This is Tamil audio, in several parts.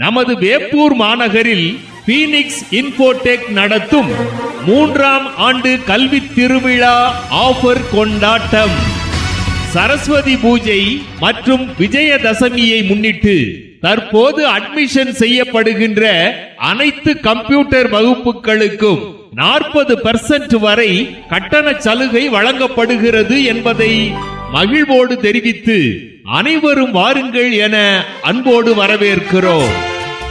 நமது வேப்பூர் மாநகரில் பீனிக்ஸ் இன்ஃபோடெக் நடத்தும் 3ஆம் ஆண்டு கல்வி திருவிழா ஆஃபர் கொண்டாட்டம். சரஸ்வதி பூஜை மற்றும் விஜயதசமியை முன்னிட்டு தற்போது அட்மிஷன் செய்யப்படுகின்ற அனைத்து கம்ப்யூட்டர் வகுப்புகளுக்கும் 40% வரை கட்டண சலுகை வழங்கப்படுகிறது என்பதை மகிழ்வோடு தெரிவித்து அனைவரும் வாருங்கள் என அன்போடு வரவேற்கிறோம்.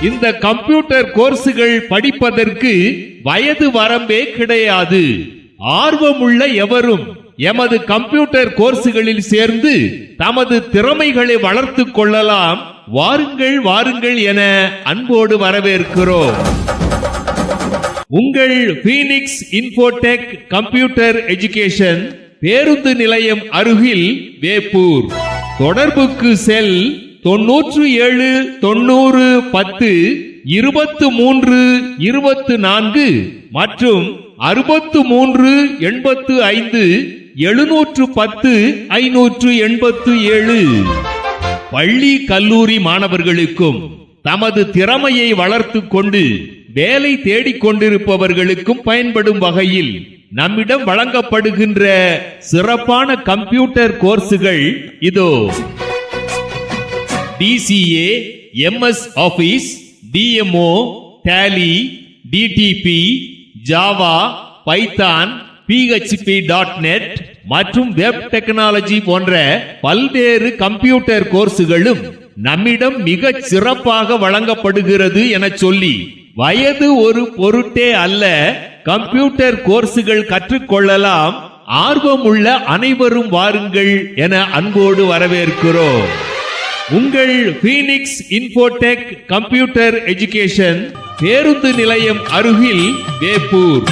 இந்த கம்ப்யூட்டர் கோர்ஸுகள் படிப்பதற்கு வயது வரம்பே கிடையாது. ஆர்வமுள்ள எவரும் எமது கம்ப்யூட்டர் கோர்ஸுகளில் சேர்ந்து தமது திறமைகளை வளர்த்துக் கொள்ளலாம். வாருங்கள் வாருங்கள் என அன்போடு வரவேற்கிறோம். உங்கள் பீனிக்ஸ் இன்ஃபோடெக் கம்ப்யூட்டர் எஜுகேஷன் பேருந்து நிலையம் அருகில் வேப்பூர். தொடர்புக்கு செல் 97 90 10 23 24 மற்றும் 63 85 710 587. பள்ளி கல்லூரி மாணவர்களுக்கும் தமது திறமையை வளர்த்துக் கொண்டு வேலை தேடிக் கொண்டிருப்பவர்களுக்கும் பயன்படும் வகையில் நம்மிடம் வழங்கப்படுகின்ற சிறப்பான கம்ப்யூட்டர் கோர்ஸுகள் இதோ: DCA, MS Office, DMO, Tally, DTP, Java, Python, PHP.net மற்றும் வெப் டெக்னாலஜி போன்ற பல்வேறு கம்ப்யூட்டர் கோர்ஸுகளும் நம்மிடம் மிக சிறப்பாக வழங்கப்படுகிறது என சொல்லி, வயது ஒரு பொருட்டே அல்ல, கம்ப்யூட்டர் கோர்ஸுகள் கற்றுக்கொள்ளலாம். ஆர்வமுள்ள அனைவரும் வாருங்கள் என அன்போடு வரவேற்கிறோம். உங்கள் பீனிக்ஸ் இன்ஃபோடெக் கம்ப்யூட்டர் எஜுகேஷன் பேருந்து நிலையம் அருகில் வேப்பூர்.